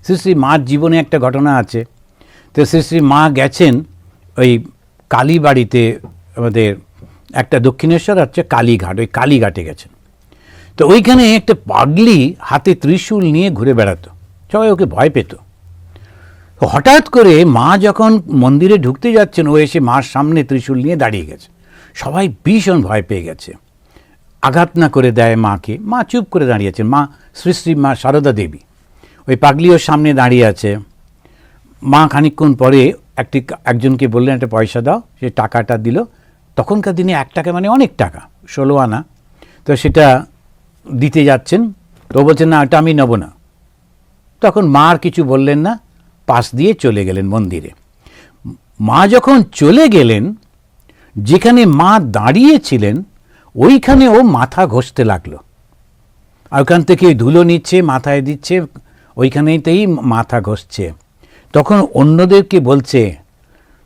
শ্রী শ্রী মার জীবনে একটা ঘটনা আছে। তো শ্রী শ্রী মা গেছেন ওই কালীবাড়িতে, আমাদের একটা দক্ষিণেশ্বর হচ্ছে কালীঘাট, ওই কালীঘাটে গেছেন। তো ওইখানে একটা পাগলি হাতে ত্রিশূল নিয়ে ঘুরে বেড়াতো, সবাই ওকে ভয় পেত। হঠাৎ করে মা যখন মন্দিরে ঢুকতে যাচ্ছেন, ও এসে মার সামনে ত্রিশূল নিয়ে দাঁড়িয়ে গেছে। সবাই ভীষণ ভয় পেয়ে গেছে, আঘাত না করে দেয় মাকে। মা চুপ করে দাঁড়িয়েছেন, মা শ্রী শ্রী মা সারদা দেবী। ওই পাগলি ওর সামনে দাঁড়িয়ে আছে। মা খানিকক্ষণ পরে একজনকে বললেন একটা পয়সা দাও, সে টাকাটা দিল। তখনকার দিনে 1 টাকা মানে অনেক টাকা, 16 আনা। তো সেটা দিতে যাচ্ছেন, তো বলছেন না, এটা আমি নেব না। তখন মা আর কিছু বললেন না, পাশ দিয়ে চলে গেলেন মন্দিরে। মা যখন চলে গেলেন, যেখানে মা দাঁড়িয়েছিলেন ওইখানে ও মাথা ঘষতে লাগলো। আর ওখান থেকে ধুলো নিচ্ছে, মাথায় দিচ্ছে, ওইখানেতেই মাথা ঘষছে। তখন অন্যদেরকে বলছে,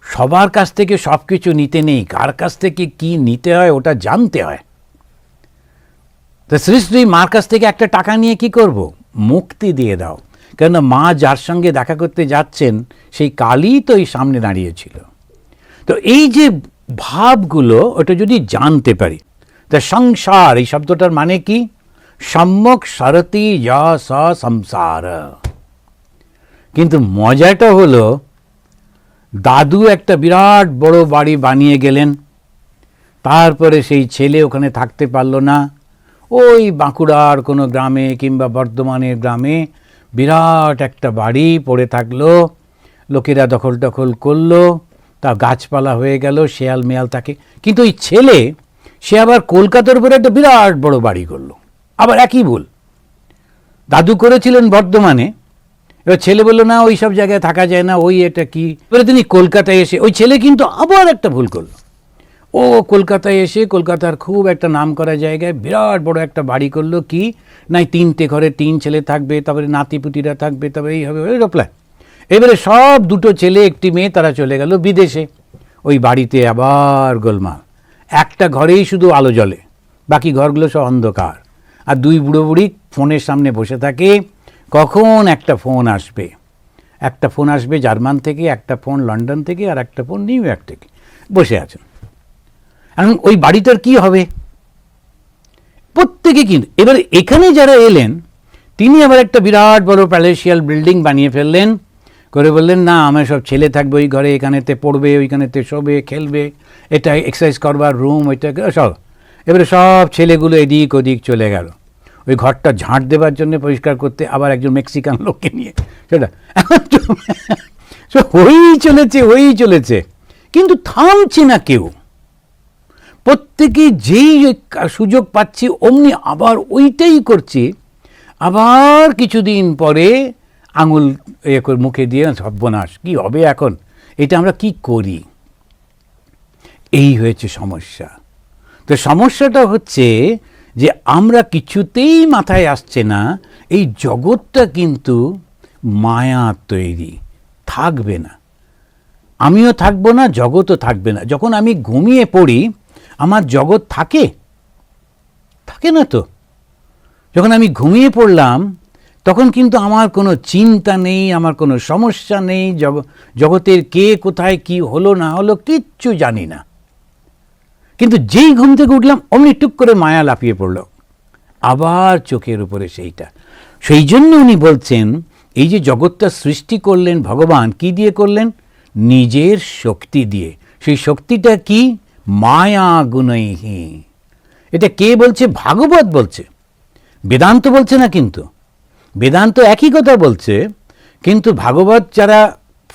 সবার কাছ থেকে সব কিছু নিতে নেই, কার কাছ থেকে কি নিতে হয় ওটা জানতে হয়। তো শ্রী শ্রী মার কাছ থেকে একটা টাকা নিয়ে কি করব? মুক্তি দিয়ে দাও। কেননা মা যার সঙ্গে দেখা করতে যাচ্ছেন সেই কালই তো এই সামনে দাঁড়িয়েছিল। তো এই যে ভাবগুলো, ওটা যদি জানতে পারি, তা সংসার এই শব্দটার মানে কি? সম্যক সরতি যা স সংসার। কিন্তু মজাটা হলো, দাদু একটা বিরাট বড় বাড়ি বানিয়ে গেলেন, তারপরে সেই ছেলে ওখানে থাকতে পারল না। ওই বাঁকুড়ার কোনো গ্রামে কিংবা বর্ধমানের গ্রামে বিরাট একটা বাড়ি পড়ে থাকলো, লোকেরা দখল টখল করলো, তা গাছপালা হয়ে গেল, শেয়াল মেয়াল থাকে। কিন্তু ওই ছেলে, সে আবার কলকাতার উপরে একটা বিরাট বড় বাড়ি করলো। আবার একই ভুল দাদু করেছিলেন বর্ধমানে। এবার ছেলে বললো না, ওই সব জায়গায় থাকা যায় না, ওই এটা কি। এবারে তিনি কলকাতায় এসে, ওই ছেলে কিন্তু আবার একটা ভুল করলো। ও কলকাতায় এসে কলকাতার খুব একটা নাম করা জায়গায় বিরাট বড় একটা বাড়ি করলো। কি নাই, 3টে ঘরে 3 ছেলে থাকবে, তারপরে নাতিপুতিরা থাকবে, তবে এই হবে এরোপ্লেন। এবারে সব 2টো ছেলে 1টি মেয়ে, তারা চলে গেল বিদেশে। ওই বাড়িতে আবার গোলমাল। একটা ঘরেই শুধু আলো জ্বলে, বাকি ঘরগুলো সব অন্ধকার। আর 2 বুড়ো বুড়ি ফোনের সামনে বসে থাকে, কখন একটা ফোন আসবে। একটা ফোন আসবে জার্মান থেকে, একটা ফোন লন্ডন থেকে, আর একটা ফোন নিউ ইয়র্ক থেকে। বসে আছেন। এখন ওই বাড়িটার কি হবে? প্রত্যেকে কিন্তু এবার এখানে যারা এলেন, তিনি আবার একটা বিরাট বড় প্যালেসিয়াল বিল্ডিং বানিয়ে ফেললেন, করে বললেন না, আমার সব ছেলে থাকবে ওই ঘরে, এখানেতে পড়বে, ওইখানেতে শোবে, খেলবে, এটা এক্সারসাইজ করবার রুম, ওইটা সব। এবারে সব ছেলেগুলো এদিক ওদিক চলে গেল ওই ঘরটা ঝাঁট দেবার জন্য, পরিষ্কার করতে, আবার একজন মেক্সিকান লোককে নিয়ে। সেটা এখন হয়েই চলেছে, কিন্তু থামছে না কেউ। প্রত্যেকে যেই সুযোগ পাচ্ছি অমনি আবার ওইটাই করছি। আবার কিছুদিন পরে আঙুল মুখে দিয়ে সর্বনাশ, কি হবে এখন, এটা আমরা কি করি? এই হয়েছে সমস্যা। তো সমস্যাটা হচ্ছে যে আমরা কিছুতেই মাথায় আসছে না, এই জগৎটা কিন্তু মায়া তৈরি, থাকবে না। আমিও থাকবো না, জগৎও থাকবে না। যখন আমি ঘুমিয়ে পড়ি, আমার জগৎ থাকে না তো। যখন আমি ঘুমিয়ে পড়লাম, তখন কিন্তু আমার কোনো চিন্তা নেই, আমার কোনো সমস্যা নেই, জগতের কে কোথায় কি হলো না হলো কিচ্ছু জানি না। কিন্তু যেই ঘুম থেকে উঠলাম, অমনি টুক করে মায়া লাফিয়ে পড়ল আবার চোখের উপরে সেইটা। সেই জন্য উনি বলছেন, এই যে জগৎটা সৃষ্টি করলেন ভগবান, কি দিয়ে করলেন? নিজের শক্তি দিয়ে। সেই শক্তিটা কি? মায়া গুণৈহি। এটা কে বলছে? ভাগবত বলছে, বেদান্ত বলছে না। কিন্তু বেদান্ত একই কথা বলছে, কিন্তু ভাগবত যারা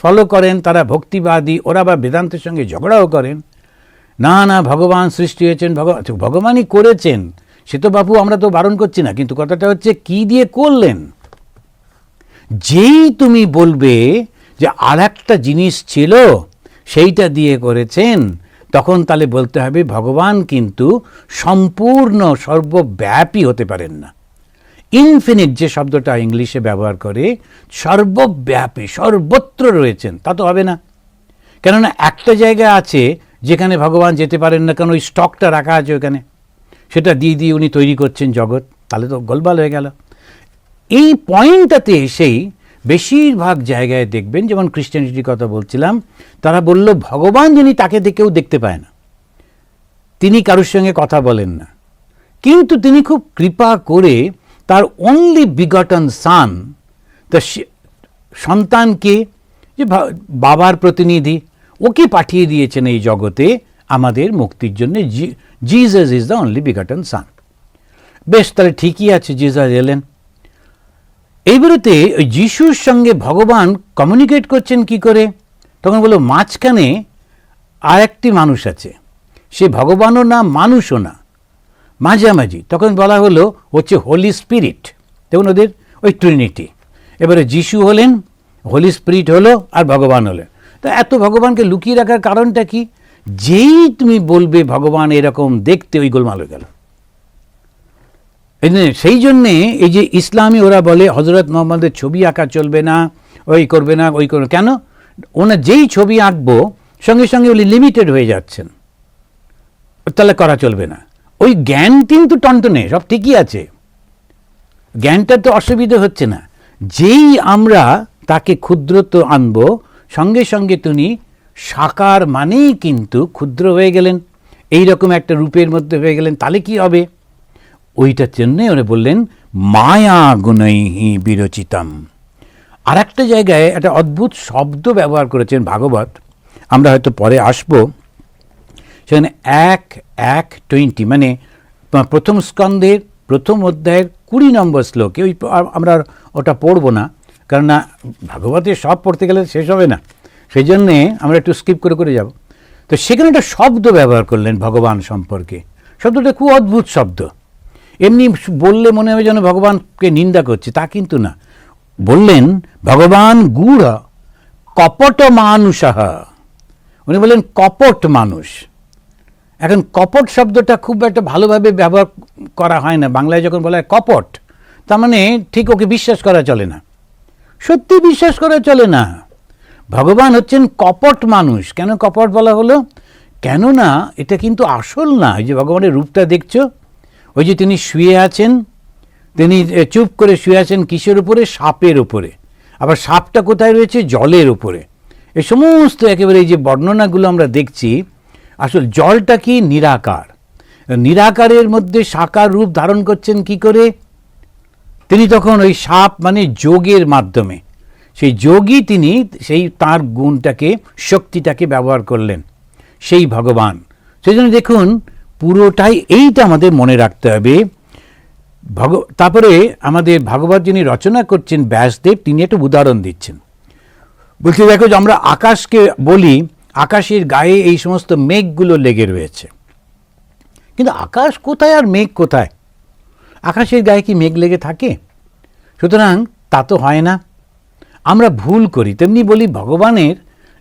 ফলো করেন, তারা ভক্তিবাদী, ওরা বা বেদান্তের সঙ্গে ঝগড়াও করেন। না না, ভগবান সৃষ্টি হয়েছেন, ভগবানই করেছেন, সে তো বাপু আমরা তো বারণ করছি না। কিন্তু কথাটা হচ্ছে কি দিয়ে করলেন? যেই তুমি বলবে যে আর একটা জিনিস ছিল সেইটা দিয়ে করেছেন, তখন তাহলে বলতে হবে ভগবান কিন্তু সম্পূর্ণ সর্বব্যাপী হতে পারেন না। ইনফিনিট যে শব্দটা ইংলিশে ব্যবহার করে, সর্বব্যাপী, সর্বত্র রয়েছেন, তা তো হবে না। কেননা একটা জায়গা আছে যেখানে ভগবান যেতে পারেন না, কারণ ওই স্টকটা রাখা আছে ওখানে, সেটা দিয়ে উনি তৈরি করছেন জগৎ, তাহলে তো গোলমাল হয়ে গেল। এই পয়েন্টটাতে এসেই বেশিরভাগ জায়গায় দেখবেন, যেমন খ্রিস্টানিটির কথা বলছিলাম, তারা বলল ভগবান যিনি তাকে কেউ দেখতে পায় না, তিনি কারোর সঙ্গে কথা বলেন না, কিন্তু তিনি খুব কৃপা করে তার অনলি বিগটন সান, তার সন্তানকে, যে বাবার প্রতিনিধি, ওকে পাঠিয়ে দিয়েছেন এই জগতে আমাদের মুক্তির জন্য। জিসাস ইজ দ্য অনলি বিগটন সান। বেশ, তাহলে ঠিকই আছে, জিসাস এলেন। এইবারেতে ওই যিশুর সঙ্গে ভগবান কমিউনিকেট করছেন কি করে? তখন বলল মাঝখানে আর একটি মানুষ আছে, সে ভগবানও না মানুষও না, মাঝামাঝি। তখন বলা হলো হচ্ছে হোলি স্পিরিট। দেখুন ওদের ওই ট্রিনিটি। এবারে যিশু হলেন, হোলি স্পিরিট হলো, আর ভগবান হলেন। তো এত ভগবানকে লুকিয়ে রাখার কারণটা কি? যেই তুমি বলবে ভগবান এরকম দেখতে, ওই গোলমাল হয়ে গেল। সেই জন্যে এই যে ইসলামী ওরা বলে হজরত মোহাম্মদের ছবি আঁকা চলবে না, ওই করবে না, ওই করবে। কেন? ওনার যেই ছবি আঁকবো সঙ্গে সঙ্গে উনি লিমিটেড হয়ে যাচ্ছেন, তাহলে করা চলবে না। ওই জ্ঞান কিন্তু টনটনে, সব ঠিকই আছে, জ্ঞানটার তো অসুবিধা হচ্ছে না। যেই আমরা তাকে ক্ষুদ্রত্ব আনবো, সঙ্গে সঙ্গে তিনি সাকার মানেই কিন্তু ক্ষুদ্র হয়ে গেলেন, এই রকম একটা রূপের মধ্যে হয়ে গেলেন। তাহলে কি হবে? ওইটার জন্যে ওরা বললেন মায়া গুণৈহি বিরচিতম। আর একটা জায়গায় একটা অদ্ভুত শব্দ ব্যবহার করেছেন ভাগবত, আমরা হয়তো পরে আসবো। সেখানে 1:20, মানে প্রথম স্কন্ধের প্রথম অধ্যায়ের 20 নম্বর শ্লোকে, ওই আমরা ওটা পড়বো না, কারণ না ভাগবতের সব পড়তে গেলে শেষ হবে না, সেই জন্যে আমরা একটু স্কিপ করে করে যাব। তো সেখানে একটা শব্দ ব্যবহার করলেন ভগবান সম্পর্কে। শব্দটা খুব অদ্ভুত শব্দ। এমনি বললে মনে হবে যেন ভগবানকে নিন্দা করছে, তা কিন্তু না। বললেন ভগবান গূঢ় কপট মানুষঃ। উনি বললেন কপট মানুষ। এখন কপট শব্দটা খুব একটা ভালোভাবে ব্যবহার করা হয় না বাংলায়। যখন বলা হয় কপট, তার মানে ঠিক ওকে বিশ্বাস করা চলে না, সত্যি বিশ্বাস করা চলে না। ভগবান হচ্ছেন কপট মানুষ। কেন কপট বলা হলো? কেননা এটা কিন্তু আসল না। এই যে ভগবানের রূপটা দেখছো, ওই যে তিনি শুয়ে আছেন, তিনি চুপ করে শুয়ে আছেন কিসের উপরে? সাপের উপরে। আবার সাপটা কোথায় রয়েছে? জলের উপরে। এই সমস্ত একেবারে এই যে বর্ণনাগুলো আমরা দেখছি, আসলে জলটা কি? নিরাকার। নিরাকারের মধ্যে সাকার রূপ ধারণ করছেন কি করে? তিনি তখন ওই সাপ মানে যোগের মাধ্যমে, সেই যোগী তিনি সেই তার গুণটাকে, শক্তিটাকে ব্যবহার করলেন, সেই ভগবান। সেই জন্য দেখুন পুরোটাই এইটা আমাদের মনে রাখতে হবে। তারপরে আমাদের ভাগবত যিনি রচনা করছেন ব্যাসদেব, তিনি একটা উদাহরণ দিচ্ছেন। বলছি দেখো, যে আমরা আকাশকে বলি আকাশের গায়ে এই সমস্ত মেঘগুলো লেগে রয়েছে, কিন্তু আকাশ কোথায় আর মেঘ কোথায়? আকাশের গায়ে কি মেঘ লেগে থাকে? সুতরাং তা তো হয় না। আমরা ভুল করি। তেমনি বলি ভগবানের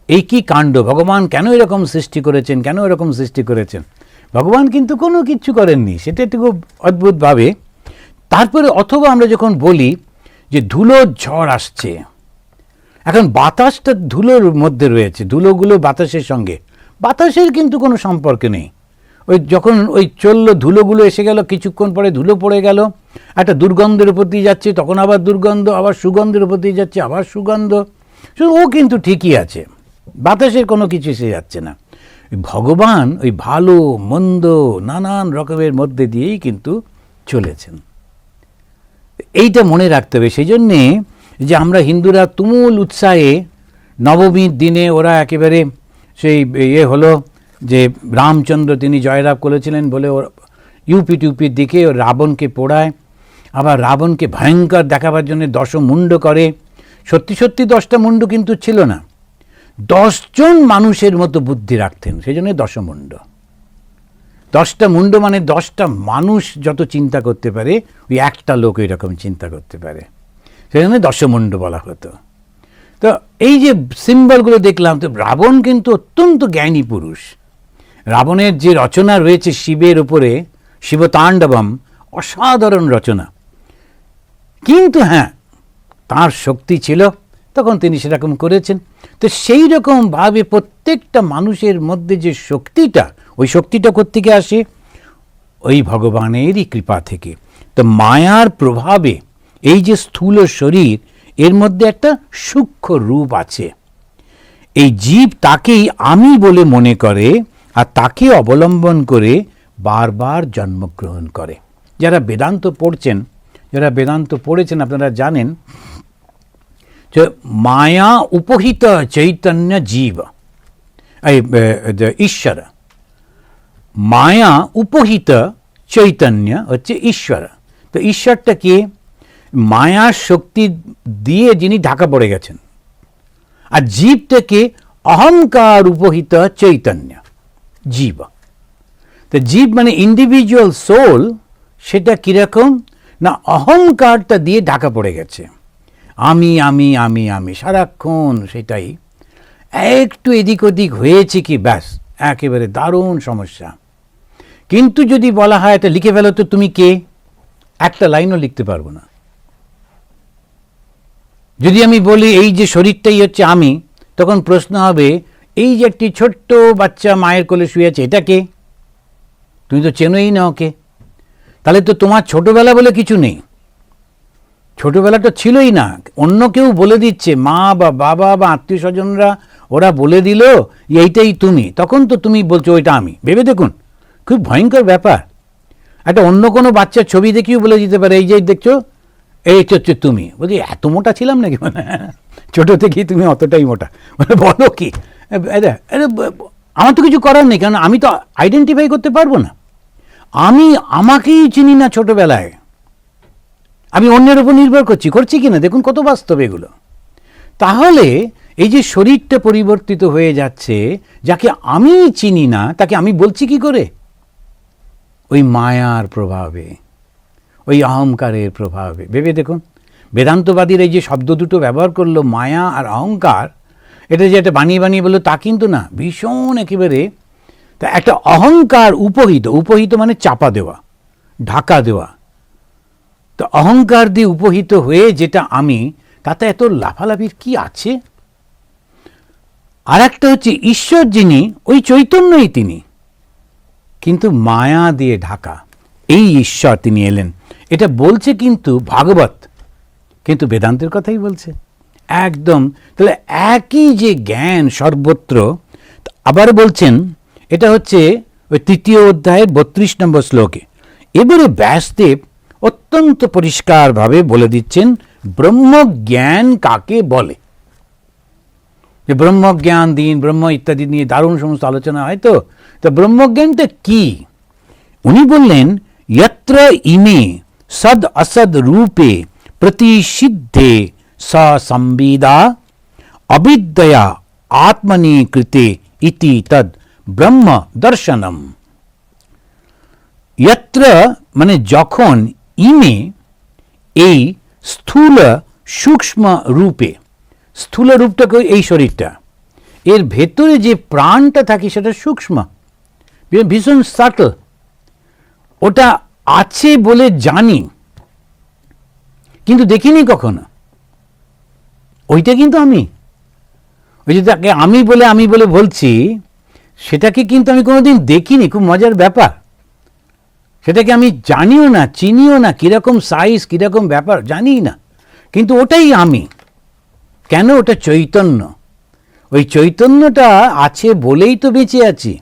এই কি কাণ্ড, ভগবান কেন এরকম সৃষ্টি করেছেন, কেন এরকম সৃষ্টি করেছেন? ভগবান কিন্তু কোনো কিছু করেননি, সেটা একটু খুব অদ্ভুতভাবে। তারপরে অথবা আমরা যখন বলি যে ধুলোর ঝড় আসছে, এখন বাতাসটা ধুলোর মধ্যে রয়েছে, ধুলোগুলো বাতাসের সঙ্গে, বাতাসের কিন্তু কোনো সম্পর্ক নেই। ওই যখন ওই চললো, ধুলোগুলো এসে গেল, কিছুক্ষণ পরে ধুলো পড়ে গেল, একটা দুর্গন্ধের উপর দিয়ে যাচ্ছে, তখন আবার দুর্গন্ধ, আবার সুগন্ধের উপর দিয়ে যাচ্ছে, আবার সুগন্ধ। ও কিন্তু ঠিকই আছে, বাতাসের কোনো কিছু এসে যাচ্ছে না। ভগবান ওই ভালো মন্দ নানান রকমের মধ্যে দিয়েই কিন্তু চলেছেন। এইটা মনে রাখতে হবে। সেই জন্যে যে আমরা হিন্দুরা তুমুল উৎসাহে নবমীর দিনে ওরা একেবারে সেই হলো যে রামচন্দ্র তিনি জয়লাভ করেছিলেন বলে ওর ইউপি টিউপির দিকে রাবণকে পোড়ায়, আবার রাবণকে ভয়ঙ্কর দেখাবার জন্য 10 মুণ্ড করে। সত্যি সত্যি 10টা মুণ্ড কিন্তু ছিল না, 10 জন মানুষের মতো বুদ্ধি রাখতেন, সেই জন্য 10 মুণ্ড। 10টা মুণ্ড মানে 10টা মানুষ যত চিন্তা করতে পারে, ওই একটা লোক এরকম চিন্তা করতে পারে, সেই জন্য 10 মুণ্ড বলা হতো। তো এই যে সিম্বলগুলো দেখলাম, তো রাবণ কিন্তু অত্যন্ত জ্ঞানী পুরুষ। রাবণের যে রচনা রয়েছে শিবের উপরে, শিবতাণ্ডবম, অসাধারণ রচনা। কিন্তু হ্যাঁ, তার শক্তি ছিল, তখন তিনি সেরকম করেছেন। তো সেই রকমভাবে প্রত্যেকটা মানুষের মধ্যে যে শক্তিটা, ওই শক্তিটা কোত্থেকে আসে? ওই ভগবানেরই কৃপা থেকে। তো মায়ার প্রভাবে এই যে স্থূল শরীর, এর মধ্যে একটা সূক্ষ্ম রূপ আছে। এই জীব তাকেই আমি বলে মনে করে আর তাকে অবলম্বন করে বারবার জন্মগ্রহণ করে। যারা বেদান্ত পড়ছেন, যারা বেদান্ত পড়েছেন, আপনারা জানেন যে মায়া উপহিত চৈতন্য জীব, ঈশ্বর, মায়া উপহিত চৈতন্য হচ্ছে ঈশ্বর। তো ঈশ্বরটা কি? মায়ার শক্তি দিয়ে যিনি ঢাকা পড়ে গেছেন। আর জীবটাকে অহংকার উপহিত চৈতন্য, জীব। তো জীব মানে ইন্ডিভিজুয়াল সোল, সেটা কিরকম না অহংকারটা দিয়ে ঢাকা পড়ে গেছে। আমি আমি আমি আমি সারাক্ষণ সেটাই। একটু এদিক ওদিক হয়েছে কি ব্যাস একেবারে দারুণ সমস্যা। কিন্তু যদি বলা হয় এটা লিখে ফেলো তো তুমি কে, একটা লাইনও লিখতে পারবো না। যদি আমি বলি এই যে শরীরটাই হচ্ছে আমি, তখন প্রশ্ন হবে এই যে একটি ছোট্ট বাচ্চা মায়ের কোলে শুয়ে আছে এটা কে? তুমি তো চেনোই না ওকে। তাহলে তো তোমার ছোটবেলা বলে কিছু নেই, ছোটবেলাটা ছিলই না, অন্য কেউ বলে দিচ্ছে, মা বা বাবা বা আত্মীয় স্বজনরা ওরা বলে দিল এইটাই তুমি, তখন তো তুমি বলছো ওইটা আমি। ভেবে দেখুন, খুব ভয়ঙ্কর ব্যাপার। একটা অন্য কোনো বাচ্চার ছবি দেখিও বলে দিতে পারে এই যে দেখছো এই হচ্ছে তুমি। বলছি এত মোটা ছিলাম নাকি? মানে ছোটো থেকেই তুমি অতটাই মোটা, মানে বলো কি? আমার তো কিছু করার নেই, কারণ আমি তো আইডেন্টিফাই করতে পারবো না। আমি আমাকেই চিনি না ছোটবেলায়, আমি অন্যের উপর নির্ভর করছি কিনা দেখুন কত বাস্তব এগুলো। তাহলে এই যে শরীরটা পরিবর্তিত হয়ে যাচ্ছে, যাকে আমি চিনি না তাকে আমি বলছি কি করে? ওই মায়ার প্রভাবে, ওই অহংকারের প্রভাবে। ভেবে দেখুন, বেদান্তবাদীরা এই যে শব্দ দুটো ব্যবহার করলো মায়া আর অহংকার, এটা যে একটা বানিয়ে বানিয়ে বললো তা কিন্তু না, ভীষণ একেবারে। তা একটা অহংকার উপহিত, উপহিত মানে চাপা দেওয়া, ঢাকা দেওয়া। তো অহংকার দিয়ে উপহিত হয়ে যেটা আমি, তাতে এত লাফালাফির কি আছে? আর একটা হচ্ছে ঈশ্বর, যিনি ওই চৈতন্যই তিনি, কিন্তু মায়া দিয়ে ঢাকা। এই ঈশ্বর তিনি এলেন, এটা বলছে কিন্তু ভাগবত, কিন্তু বেদান্তের কথাই বলছে একদম। তাহলে একই যে জ্ঞান সর্বত্র। আবার বলছেন, এটা হচ্ছে ওই 3য় অধ্যায়ের 32 নম্বর শ্লোকে। এবারে ব্যাসদেব অত্যন্ত পরিষ্কারভাবে বলে দিচ্ছেন ব্রহ্মজ্ঞান কাকে বলে। যে ব্রহ্মজ্ঞান দিন, ব্রহ্ম ইত্যাদি নিয়ে দারুণ সমস্ত আলোচনা হয়। তো ব্রহ্মজ্ঞানটা কি? উনি বললেন, যত্র ইমে সদ অসদ রূপে প্রতিষিদ্ধে স সংবিদা অবিদ্যয়া আত্মনি কৃতে ইতি তদ ব্রহ্ম দর্শনম। যত্র মানে যখন, ইমে এই স্থূল সূক্ষ্ম রূপে, স্থূল রূপটাকে এই শরীরটা, এর ভেতরে যে প্রাণটা থাকে সেটা সূক্ষ্ম, ভীষণ সাটল। ওটা আছে বলে জানি, কিন্তু দেখিনি কখনো। ওইটা কিন্তু আমি, ওই যে তাকে আমি বলে বলছি, সেটাকে কিন্তু আমি কোনোদিন দেখিনি। খুব মজার ব্যাপার। সেটাকে আমি জানিও না, চিনিও না, কীরকম সাইজ, কীরকম ব্যাপার জানিই না, কিন্তু ওটাই আমি। কেন? ওটা চৈতন্য। ওই চৈতন্যটা আছে বলেই তো বেঁচে আছি।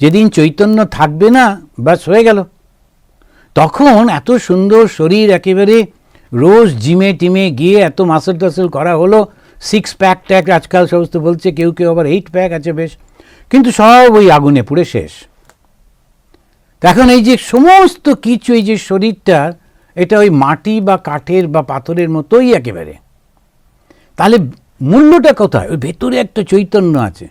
যেদিন চৈতন্য থাকবে না, ব্যাস হয়ে গেল। তখন এত সুন্দর শরীর, একেবারে রোজ জিমে টিমে গিয়ে এত মাসল টাসল করা হলো, 6 প্যাক ট্যাক আজকাল সমস্ত বলছে, কেউ কেউ আবার 8 প্যাক আছে বেশ, কিন্তু সব ওই আগুনে পুড়ে শেষ। এখন এই যে সমস্ত কিছু, এই যে শরীরটা, এটা ওই মাটি বা কাঠের বা পাথরের মতোই একেবারে। তাহলে মূল্যটা কোথায়? ওই ভেতরে একটা চৈতন্য আছে।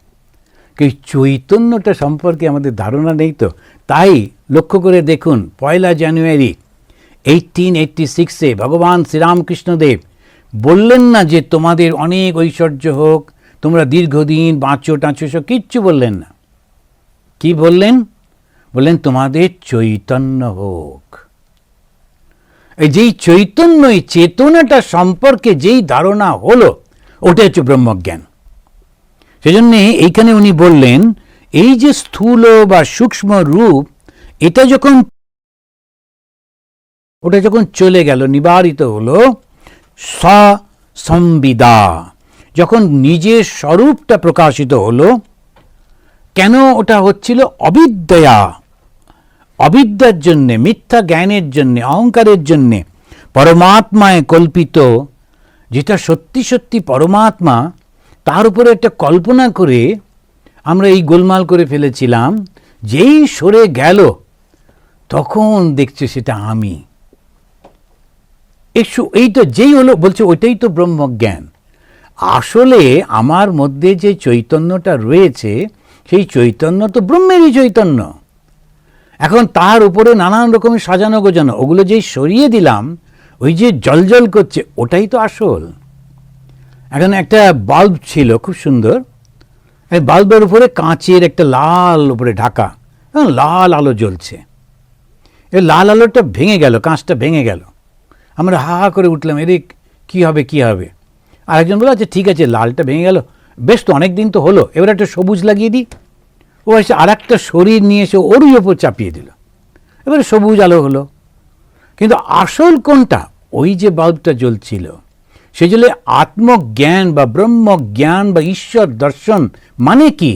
এই চৈতন্যটা সম্পর্কে আমাদের ধারণা নেই। তো তাই লক্ষ্য করে দেখুন, 1 জানুয়ারি 1886-এ ভগবান শ্রীরামকৃষ্ণদেব বললেন না যে তোমাদের অনেক ঐশ্বর্য হোক, তোমরা দীর্ঘদিন বাঁচো টাঁচো, সব কিচ্ছু বললেন না। কি বললেন? বললেন তোমাদের চৈতন্য হোক। এই যেই চৈতন্য, এই চেতনাটা সম্পর্কে যেই ধারণা হলো, ওটা হচ্ছে ব্রহ্মজ্ঞান। সেজন্যে এইখানে উনি বললেন, এই যে স্থূল বা সূক্ষ্ম রূপ, ওটা যখন চলে গেল, নিবারিত হলো, স সংবিদা, যখন নিজের স্বরূপটা প্রকাশিত হলো, কেন ওটা হচ্ছিল? অবিদ্যয়া, অবিদ্যার জন্যে, মিথ্যা জ্ঞানের জন্যে, অহংকারের জন্যে, পরমাত্মায় কল্পিত যেটা সত্যি সত্যি পরমাত্মা, তার উপরে একটা কল্পনা করে আমরা এই গোলমাল করে ফেলেছিলাম। যেই সরে গেল তখন দেখছে সেটা আমি। এই তো যেই হলো বলছে ওইটাই তো ব্রহ্মজ্ঞান। আসলে আমার মধ্যে যে চৈতন্যটা রয়েছে সেই চৈতন্য তো ব্রহ্মেরই চৈতন্য। এখন তার উপরে নানান রকমের সাজানো গোজানো, ওগুলো যেই সরিয়ে দিলাম, ওই যে জলজল করছে ওটাই তো আসল। এখন একটা বাল্ব ছিল খুব সুন্দর, এই বাল্বের উপরে কাঁচের একটা লাল উপরে ঢাকা, লাল আলো জ্বলছে। এই লাল আলোটা ভেঙে গেল, কাঁচটা ভেঙে গেল। আমরা হা হা করে উঠলাম, এরে কী হবে কী হবে। আর একজন বলল আচ্ছা ঠিক আছে, লালটা ভেঙে গেল, বেশ তো অনেক দিন তো হলো, এবার একটা সবুজ লাগিয়ে দিই। ও এসে আর একটা শরীর নিয়ে এসে ওরই ওপর চাপিয়ে দিল, এবারে সবুজ আলো হলো। কিন্তু আসল কোনটা? ওই যে বাল্বটা জ্বলছিল, সেই জন্য আত্মজ্ঞান বা ব্রহ্মজ্ঞান বা ঈশ্বর দর্শন মানে কি?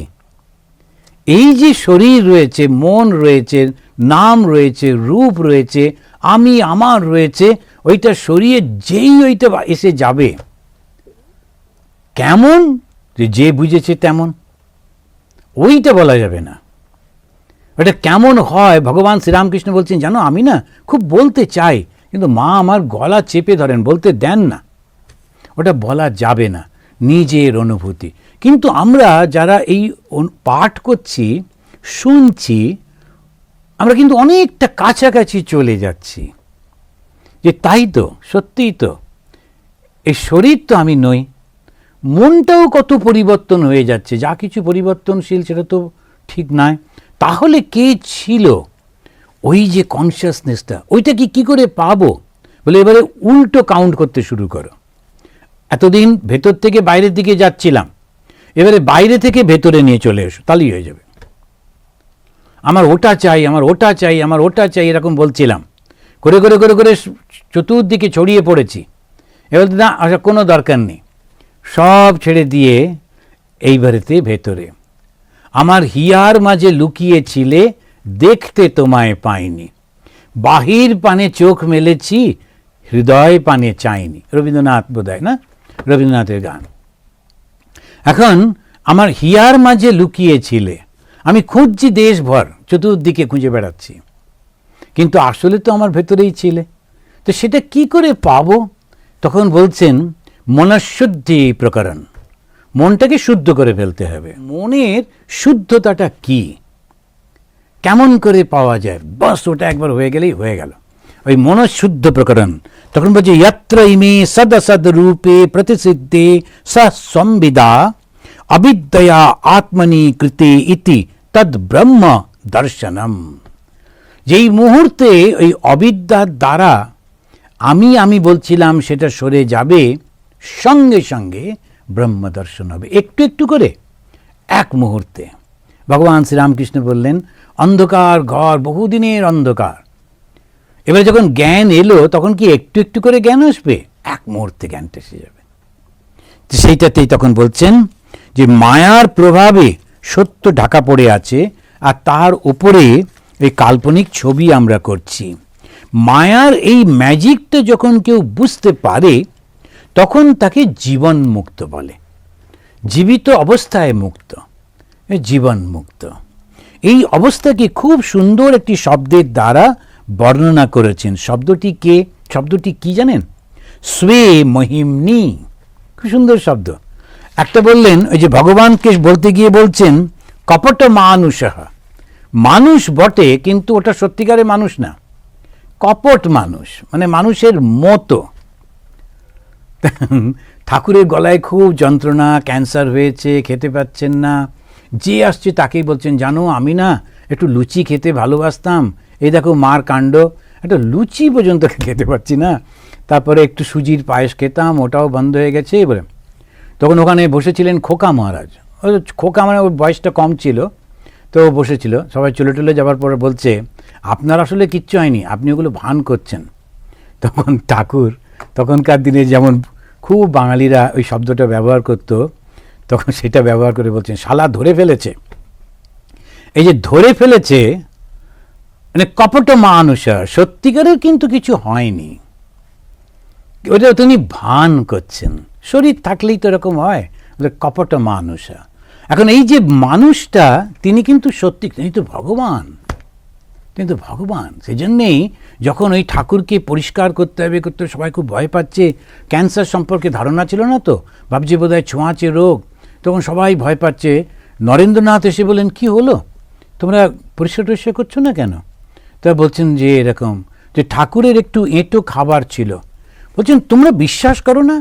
এই যে শরীর রয়েছে, মন রয়েছে, নাম রয়েছে, রূপ রয়েছে, আমি আমার রয়েছে, ওইটা সরিয়ে যেই ওইটা এসে যাবে, কেমন যে বুঝেছে তেমন, ওইটা বলা যাবে না। ওটা কেমন হয় ভগবান শ্রীরামকৃষ্ণ বলছেন জানো, আমি না খুব বলতে চাই কিন্তু মা আমার গলা চেপে ধরেন, বলতে দেন না। ওটা বলা যাবে না, নিজের অনুভূতি। কিন্তু আমরা যারা এই পাঠ করছি, শুনছি, আমরা কিন্তু অনেকটা কাছাকাছি চলে যাচ্ছি যে তাই তো, সত্যিই তো এই শরীর তো আমি নই। মনটাও কত পরিবর্তন হয়ে যাচ্ছে, যা কিছু পরিবর্তনশীল সেটা তো ঠিক নয়। তাহলে কে ছিল? ওই যে কনসিয়াসনেসটা, ওইটা কি করে পাবো? বলে এবারে উল্টো কাউন্ট করতে শুরু করো। এতদিন ভেতর থেকে বাইরের দিকে যাচ্ছিলাম, এবারে বাইরে থেকে ভেতরে নিয়ে চলে এসো, তাহলেই হয়ে যাবে। আমার ওটা চাই, আমার ওটা চাই, আমার ওটা চাই, এরকম বলছিলাম, করে করে করে করে চতুর্দিকে ছড়িয়ে পড়েছি। এবার না, আচ্ছা কোনো দরকার নেই, সব ছেড়ে দিয়ে এইবারেতে ভেতরে। আমার হিয়ার মাঝে লুকিয়েছিলে, দেখতে তোমায় পাইনি, বাহির পানে চোখ মেলেছি, হৃদয় পানে চাইনি। রবীন্দ্রনাথ বোধহয়, না? রবীন্দ্রনাথের গান। এখন আমার হিয়ার মাঝে লুকিয়েছিলে, আমি খুঁজছি দেশভর, চতুর্দিকে খুঁজে বেড়াচ্ছি, কিন্তু আসলে তো আমার ভেতরেই ছিলে। তো সেটা কি করে পাবো? তখন বলছেন মনশুদ্ধি প্রকরণ, মনটাকে শুদ্ধ করে ফেলতে হবে। মনের শুদ্ধতাটা কি, কেমন করে পাওয়া যায়? বাস ওটা একবার হয়ে গেলেই হয়ে গেল, ওই মনশুদ্ধ প্রকরণ। তখন বলছে যত্র ইমে সদ সদ রূপে প্রতিসিদ্ধে স সংবিদা অবিদ্যয়া আত্মনি কৃতে ইতি তদ ব্রহ্ম দর্শনম। যেই মুহূর্তে ওই অবিদ্যার দ্বারা আমি বলছিলাম সেটা সরে যাবে, সঙ্গে সঙ্গে ব্রহ্ম দর্শন হবে, একটু একটু করে, এক মুহূর্তে। ভগবান শ্রীরামকৃষ্ণ বললেন অন্ধকার ঘর, বহুদিনের অন্ধকার, এবারে যখন জ্ঞান এলো তখন কি একটু একটু করে জ্ঞান আসবে? এক মুহূর্তে জ্ঞানটা এসে যাবে। সেইটাতেই তখন বলছেন যে মায়ার প্রভাবে সত্য ঢাকা পড়ে আছে, আর তার উপরে এই কাল্পনিক ছবি আমরা করছি। মায়ার এই ম্যাজিকটা যখন কেউ বুঝতে পারে তখন তাকে জীবন মুক্ত বলে। জীবিত অবস্থায় মুক্ত, জীবন মুক্ত। এই অবস্থাকে খুব সুন্দর একটি শব্দের দ্বারা বর্ণনা করেছেন। শব্দটি কি জানেন? স্বে মহিমনি। খুব সুন্দর শব্দ। একটা বললেন, ওই যে ভগবানকে বলতে গিয়ে বলছেন কপট মানুষঃ, মানুষ বটে কিন্তু ওটা সত্যিকারের মানুষ না, কপট মানুষ, মানে মানুষের মতো। ঠাকুরের গলায় খুব যন্ত্রণা, ক্যান্সার হয়েছে, খেতে পাচ্ছেন না, যে আসছে তাকেই বলছেন জানো আমি না একটু লুচি খেতে ভালোবাসতাম, এই দেখো মার কাণ্ড, একটা লুচি পর্যন্ত খেতে পাচ্ছি না, তারপরে একটু সুজির পায়েস খেতাম, ওটাও বন্ধ হয়ে গেছে বলে। তখন ওখানে বসেছিলেন খোকা মহারাজ। খোকা মানে ওর বয়সটা কম ছিল, তো বসেছিল, সবাই চলে যাওয়ার পরে বলছে আপনার আসলে কিচ্ছু হয়নি, আপনি ওগুলো ভান করছেন। তখন ঠাকুর, তখনকার দিনে যেমন খুব বাঙালিরা ওই শব্দটা ব্যবহার করতো, তখন সেটা ব্যবহার করে বলছেন শালা ধরে ফেলেছে। এই যে ধরে ফেলেছে মানে কপট মানুষা, সত্যিকারের কিন্তু কিছু হয়নি, ওটা তিনি ভান করছেন। শরীর থাকলেই তো এরকম হয়, কপট মানুষা। এখন এই যে মানুষটা তিনি কিন্তু সত্যি, তিনি তো ভগবান, কিন্তু ভগবান। সেই জন্যেই যখন ওই ঠাকুরকে পরিষ্কার করতে হবে সবাই খুব ভয় পাচ্ছে, ক্যান্সার সম্পর্কে ধারণা ছিল না তো, ভাবছে বোধহয় ছোঁয়াচে রোগ, তখন সবাই ভয় পাচ্ছে। নরেন্দ্রনাথ এসে বলেন কি হলো, তোমরা পরিষ্কার টরিষ্কার করছো না কেন? তা বলছেন যে এরকম, যে ঠাকুরের একটু এঁটো খাবার ছিল। বলছেন তোমরা বিশ্বাস করো না,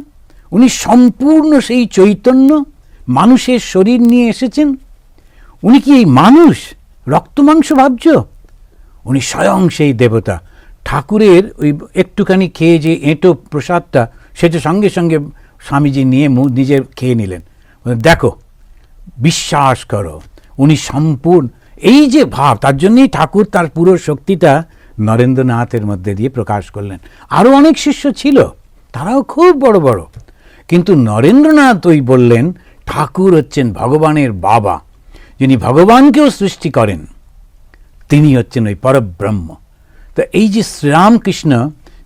উনি সম্পূর্ণ সেই চৈতন্য, মানুষের শরীর নিয়ে এসেছেন। উনি কি এই মানুষ রক্ত মাংস ভাবছ? উনি স্বয়ং সেই দেবতা। ঠাকুরের ওই একটুখানি খেয়ে যে এঁটো প্রসাদটা, সেটা সঙ্গে সঙ্গে স্বামীজি নিয়ে নিজে খেয়ে নিলেন। দেখো, বিশ্বাস করো, উনি সম্পূর্ণ এই যে ভাব, তার জন্যই ঠাকুর তার পুরো শক্তিটা নরেন্দ্রনাথের মধ্যে দিয়ে প্রকাশ করলেন। আরও অনেক শিষ্য ছিল, তারাও খুব বড় বড়, কিন্তু নরেন্দ্রনাথ ওই বললেন ঠাকুর হচ্ছেন ভগবানের বাবা, যিনি ভগবানকেও সৃষ্টি করেন, তিনি হচ্ছেন ওই পরব্রহ্ম। তো এই যে শ্রীরামকৃষ্ণ,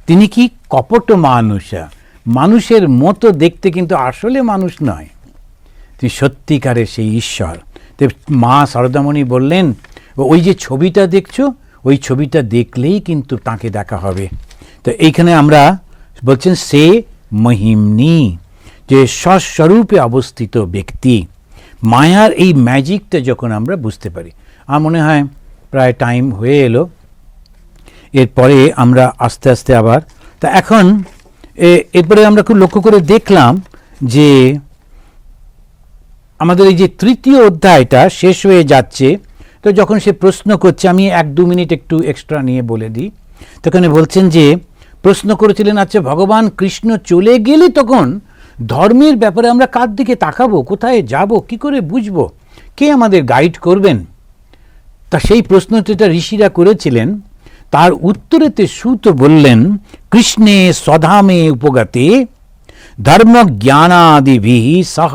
তিনি কি কপট মানুষা, মানুষের মতো দেখতে, কিন্তু আসলে মানুষ নয়, তিনি সত্যিকারের সেই ঈশ্বর। তো মা শারদামণি বললেন ওই যে ছবিটা দেখছো, ওই ছবিটা দেখলেই কিন্তু তাকে দেখা হবে। তো এইখানে আমরা বলছেন সে মহিমনি, যে স্বস্বরূপে অবস্থিত ব্যক্তি। মায়ার এই ম্যাজিকটা যখন আমরা বুঝতে পারি, আমার মনে হয় প্রায় টাইম হয়ে এলো, এরপরে আমরা আস্তে আস্তে আবার, তা এখন এরপরে আমরা খুব লক্ষ্য করে দেখলাম যে আমাদের এই যে তৃতীয় অধ্যায়টা শেষ হয়ে যাচ্ছে। তো যখন সে প্রশ্ন করছে, আমি 1-2 মিনিট একটু এক্সট্রা নিয়ে বলে দিই। তখন বলছেন যে প্রশ্ন করেছিলেন, আচ্ছা ভগবান কৃষ্ণ চলে গেলে তখন ধর্মের ব্যাপারে আমরা কার দিকে তাকাবো, কোথায় যাব, কি করে বুঝবো, কে আমাদের গাইড করবেন? তা সেই প্রশ্নটা ঋষিরা করেছিলেন, তার উত্তরেতে সুত বললেন কৃষ্ণে স্বধামে উপগতে ধর্ম জ্ঞানাদিভিঃ সহ।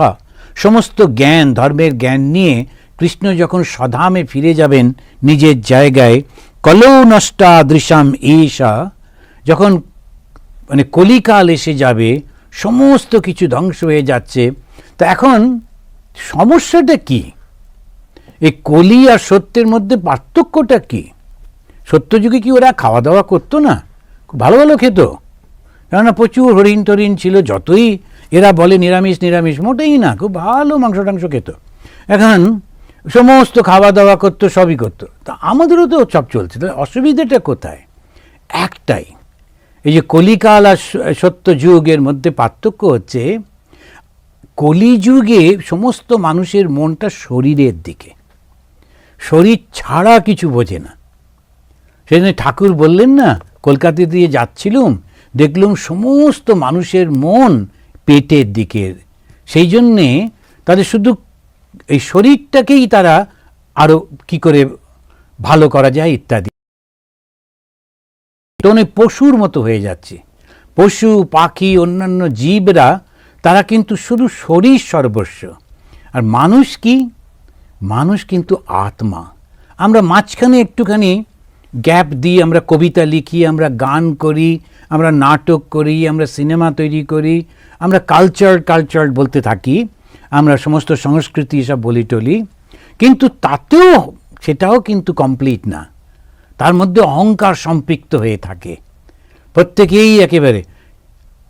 সমস্ত জ্ঞান, ধর্মের জ্ঞান নিয়ে কৃষ্ণ যখন স্বধামে ফিরে যাবেন নিজের জায়গায়, কলৌ নষ্টাদৃশাম ঈশা, যখন মানে কলিকাল এসে যাবে, সমস্ত কিছু ধ্বংস হয়ে যাচ্ছে। তা এখন সমস্যাটা কি? এই কলি আর সত্যের মধ্যে পার্থক্যটা কি? সত্যযুগে কি ওরা খাওয়া দাওয়া করতো না? খুব ভালো ভালো খেত, কেননা প্রচুর হরিণ টরিণ ছিল। যতই এরা বলে নিরামিষ নিরামিষ, মোটেই না, খুব ভালো মাংস টাংস খেত। এখন সমস্ত খাওয়া দাওয়া করতো, সবই করতো। তা আমাদেরও তো সব চলছে, তাহলে অসুবিধাটা কোথায়? একটাই, এই যে কলিকাল আর সত্য যুগের মধ্যে পার্থক্য হচ্ছে, কলিযুগে সমস্ত মানুষের মনটা শরীরের দিকে, শরীর ছাড়া কিছু বোঝে না। সেজন্য ঠাকুর বললেন না, কলকাতা দিয়ে যাচ্ছিলুম, দেখলুম সমস্ত মানুষের মন পেটের দিকে। সেই জন্যে তাদের শুধু এই শরীরটাকেই তারা আরো কি করে ভালো করা যায় ইত্যাদি, পশুর মতো হয়ে যাচ্ছে। পশু পাখি অন্যান্য জীবরা তারা কিন্তু শুধু শরীর সর্বস্ব, আর মানুষ কি? মানুষ কিন্তু আত্মা। আমরা মাঝখানে একটুখানি গ্যাপ দিই, আমরা কবিতা লিখি, আমরা গান করি, আমরা নাটক করি, আমরা সিনেমা তৈরি করি, আমরা কালচার বলতে থাকি, আমরা সমস্ত সংস্কৃতি এসব বলি টলি, কিন্তু তাতেও সেটাও কিন্তু কমপ্লিট না। তার মধ্যে অহংকার সম্পৃক্ত হয়ে থাকে প্রত্যেকেই একেবারে।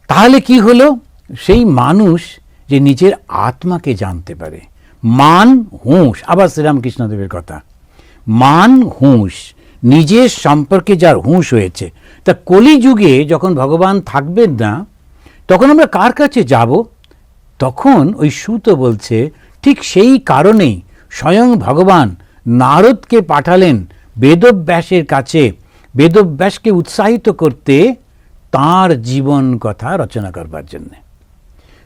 তাহলে কি হলো? সেই মানুষ যে নিজের আত্মাকে জানতে পারে, মান হুঁশ, আবার শ্রীরামকৃষ্ণদেবের কথা, মান হুঁশ, নিজের সম্পর্কে যার হুঁশ হয়েছে। তা কলিযুগে যখন ভগবান থাকবেন না, তখন আমরা কার কাছে যাব? তখন ওই সুত বলছে ঠিক সেই কারণেই স্বয়ং ভগবান নারদকে পাঠালেন বেদব্যাসের কাছে, বেদব্যাসকে উৎসাহিত করতে তাঁর জীবন কথা রচনা করবার জন্য।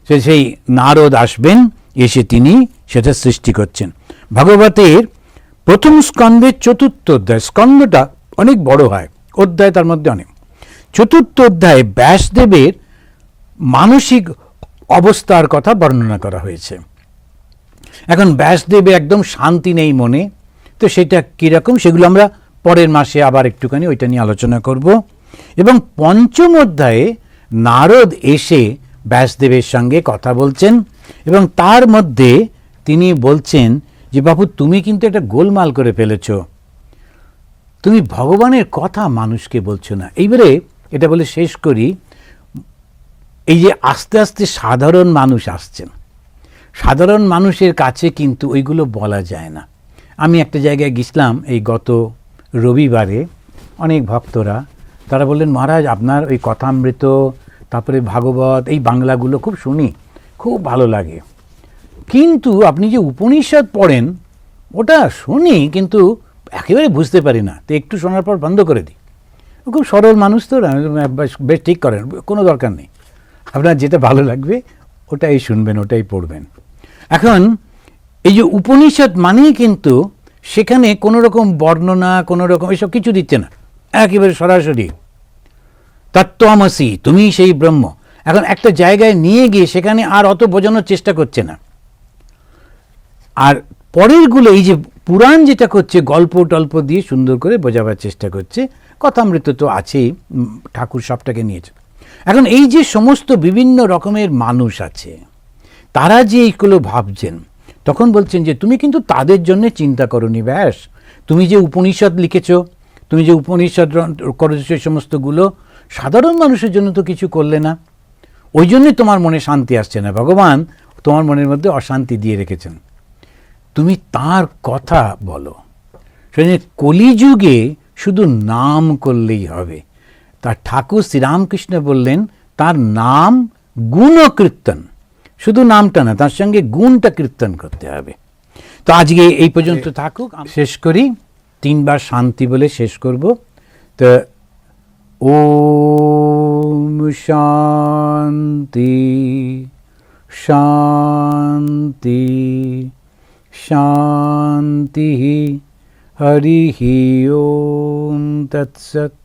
সেই নারদ আসবেন, এসে তিনি সেটা সৃষ্টি করছেন। ভাগবতের প্রথম স্কন্ধের 4র্থ অধ্যায়, স্কন্ধটা অনেক বড় হয়, অধ্যায় তার মধ্যে অনেক। 4র্থ অধ্যায়ে ব্যাসদেবের মানসিক অবস্থার কথা বর্ণনা করা হয়েছে। এখন ব্যাসদেবে একদম শান্তি নেই মনে, তো সেটা কীরকম সেগুলো আমরা পরের মাসে আবার একটুখানি ওইটা নিয়ে আলোচনা করব। এবং পঞ্চম অধ্যায়ে নারদ এসে ব্যাসদেবের সঙ্গে কথা বলছেন এবং তার মধ্যে তিনি বলছেন যে বাবু তুমি কিন্তু একটা গোলমাল করে ফেলেছ, তুমি ভগবানের কথা মানুষকে বলছো না। এইবারে এটা বলে শেষ করি, এই যে আস্তে আস্তে সাধারণ মানুষ আসছেন, সাধারণ মানুষের কাছে কিন্তু ওইগুলো বলা যায় না। আমি একটা জায়গায় গেছিলাম এই গত রবিবারে, অনেক ভক্তরা তারা বললেন মহারাজ আপনার ওই কথামৃত তারপরে ভাগবত এই বাংলাগুলো খুব শুনি, খুব ভালো লাগে, কিন্তু আপনি যে উপনিষদ পড়েন ওটা শুনি কিন্তু একেবারে বুঝতে পারি না, তো একটু শোনার পর বন্ধ করে দিই। খুব সরল মানুষ তো, বেশ ঠিক করেন, কোনো দরকার নেই, আপনার যেটা ভালো লাগবে ওটাই শুনবেন, ওটাই পড়বেন। এখন এই যে উপনিষদ মানেই কিন্তু সেখানে কোনো রকম বর্ণনা, কোনো রকম এসব কিছু দিচ্ছে না, একেবারে সরাসরি তত্ত্বমসি, তুমি সেই ব্রহ্ম। এখন একটা জায়গায় নিয়ে গিয়ে সেখানে আর অত বোঝানোর চেষ্টা করছে না। আর পরেরগুলো এই যে পুরাণ যেটা করছে গল্প টল্প দিয়ে সুন্দর করে বোঝাবার চেষ্টা করছে, কথামৃত তো আছেই, ঠাকুর সবটাকে নিয়েছে। এখন এই যে সমস্ত বিভিন্ন রকমের মানুষ আছে তারা যে এইগুলো ভাবছেন, তখন বলছেন যে তুমি কিন্তু তাদের জন্য চিন্তা করনি ব্যাস, তুমি যে উপনিষদ লিখেছ, তুমি যে উপনিষদ করেছো সেই সমস্তগুলো সাধারণ মানুষের জন্য তো কিছু করলে না, ওই জন্যই তোমার মনে শান্তি আসছে না, ভগবান তোমার মনের মধ্যে অশান্তি দিয়ে রেখেছেন, তুমি তার কথা বলো। সেজন্য কলিযুগে শুধু নাম করলেই হবে। তার ঠাকুর শ্রীরামকৃষ্ণ বললেন তার নাম গুণ কীর্তন, শুধু নামটা না, তার সঙ্গে গুণটা কীর্তন করতে হবে। তো আজকে এই পর্যন্ত থাকুক, শেষ করি, 3 বার শান্তি বলে শেষ করব। তো ওম শান্তি শান্তি শান্তি, হরি ওম তৎসৎ।